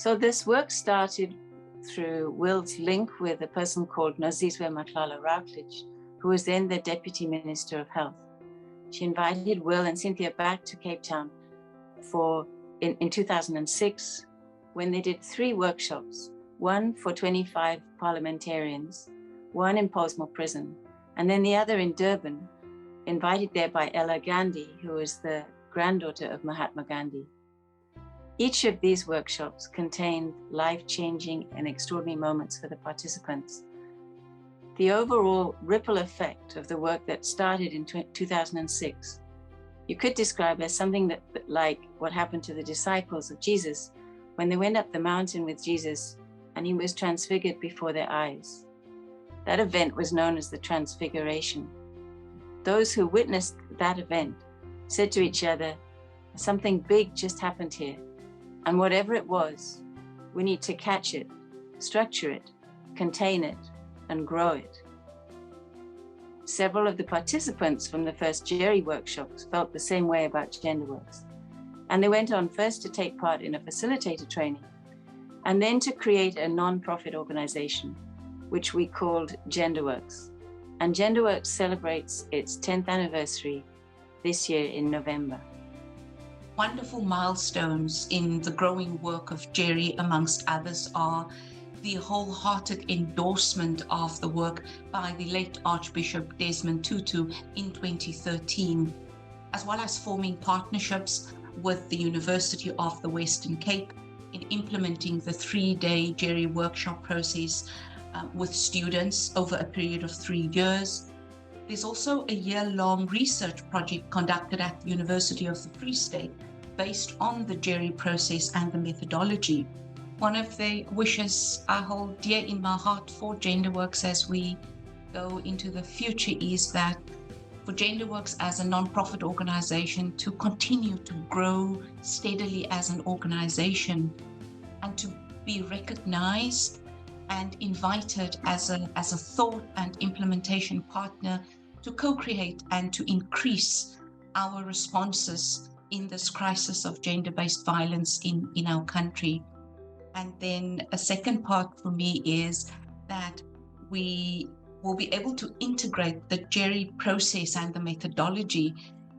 So this work started through Will's link with a person called Nozizwe Matlala Routledge, who was then the Deputy Minister of Health. She invited Will and Cynthia back to Cape Town in 2006, when they did 3 workshops, one for 25 parliamentarians, one in Pollsmoor Prison, and then the other in Durban, invited there by Ella Gandhi, who was the granddaughter of Mahatma Gandhi. Each of these workshops contained life-changing and extraordinary moments for the participants. The overall ripple effect of the work that started in 2006, you could describe as something that, like what happened to the disciples of Jesus when they went up the mountain with Jesus and he was transfigured before their eyes. That event was known as the Transfiguration. Those who witnessed that event said to each other, something big just happened here. And whatever it was, we need to catch it, structure it, contain it, and grow it. Several of the participants from the first GERI workshops felt the same way about GenderWorks. And they went on first to take part in a facilitator training, and then to create a non-profit organization, which we called GenderWorks. And GenderWorks celebrates its 10th anniversary this year in November. Wonderful milestones in the growing work of GERI, amongst others, are the wholehearted endorsement of the work by the late Archbishop Desmond Tutu in 2013, as well as forming partnerships with the University of the Western Cape in implementing the 3-day GERI workshop process with students over a period of 3 years. There's also a year-long research project conducted at the University of the Free State based on the GERI process and the methodology. One of the wishes I hold dear in my heart for GenderWorks as we go into the future is that for GenderWorks as a non-profit organization to continue to grow steadily as an organization and to be recognized and invited as a thought and implementation partner to co-create and to increase our responses in this crisis of gender-based violence in our country. And then a second part for me is that we will be able to integrate the GERI process and the methodology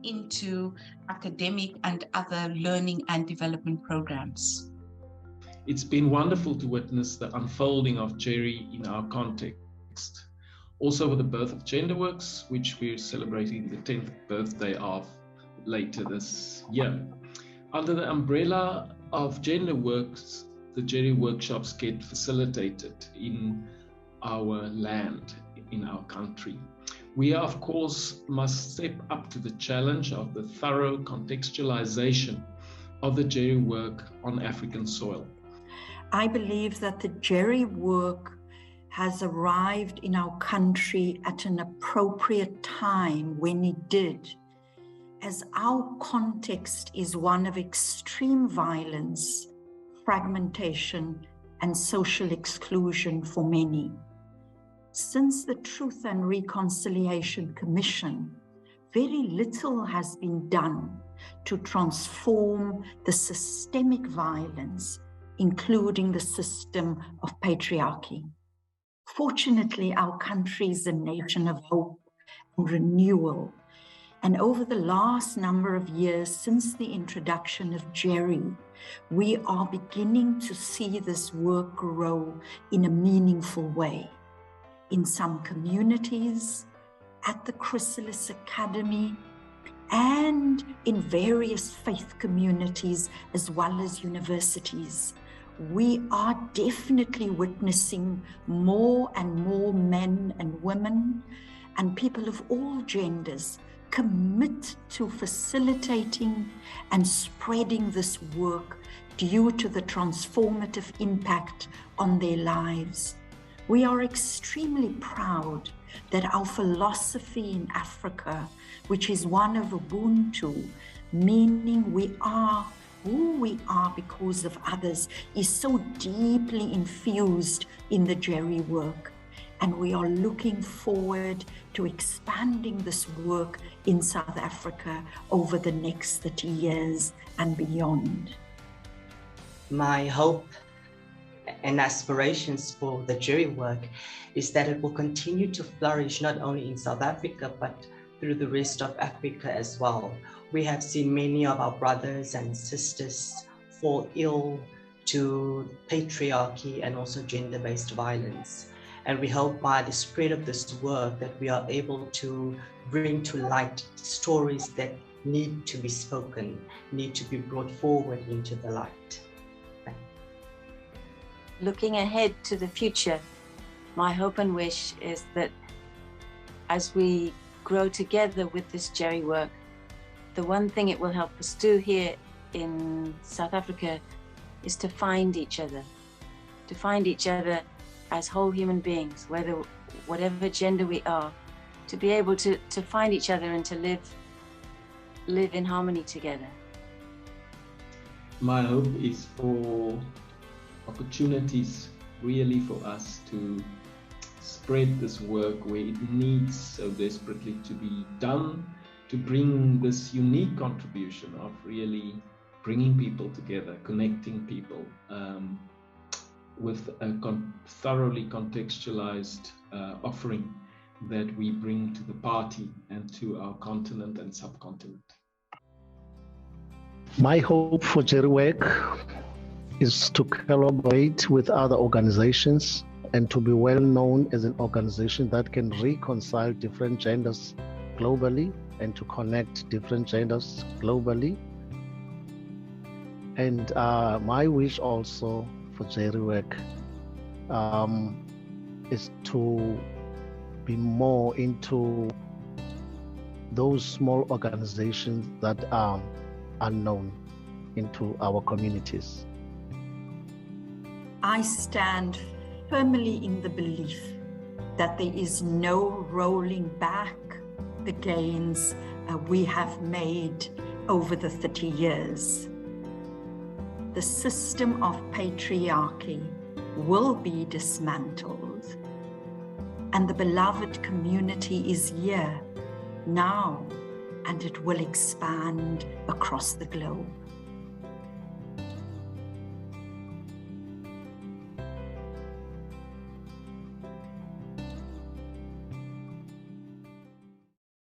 into academic and other learning and development programs. It's been wonderful to witness the unfolding of GERI in our context. Also with the birth of GenderWorks, which we're celebrating the 10th birthday of later this year. Under the umbrella of GenderWorks, the GERI workshops get facilitated in our land, in our country. We, of course, must step up to the challenge of the thorough contextualization of the GERI work on African soil. I believe that the GERI work has arrived in our country at an appropriate time when it did, as our context is one of extreme violence, fragmentation, and social exclusion for many. Since the Truth and Reconciliation Commission, very little has been done to transform the systemic violence, including the system of patriarchy. Fortunately, our country is a nation of hope and renewal. And over the last number of years since the introduction of GERI, we are beginning to see this work grow in a meaningful way. In some communities, at the Chrysalis Academy, and in various faith communities as well as universities, we are definitely witnessing more and more men and women and people of all genders commit to facilitating and spreading this work due to the transformative impact on their lives. We are extremely proud that our philosophy in Africa, which is one of Ubuntu, meaning we are who we are because of others, is so deeply infused in the GERI work. And we are looking forward to expanding this work in South Africa over the next 30 years and beyond. My hope and aspirations for the GERI work is that it will continue to flourish not only in South Africa, but through the rest of Africa as well. We have seen many of our brothers and sisters fall ill to patriarchy and also gender-based violence. And we hope by the spread of this work that we are able to bring to light stories that need to be spoken, need to be brought forward into the light. Looking ahead to the future, my hope and wish is that as we grow together with this GERI work, the one thing it will help us do here in South Africa is to find each other as whole human beings, whatever gender we are, to be able to find each other and to live in harmony together. My hope is for opportunities really for us to spread this work where it needs so desperately to be done, to bring this unique contribution of really bringing people together, connecting people with a thoroughly contextualized offering that we bring to the party and to our continent and subcontinent. My hope for GERI work is to collaborate with other organizations and to be well known as an organization that can reconcile different genders globally and to connect different genders globally. And my wish also for GERI work is to be more into those small organizations that are unknown into our communities. I stand firmly in the belief that there is no rolling back the gains we have made over the 30 years. The system of patriarchy will be dismantled, and the beloved community is here now, and it will expand across the globe.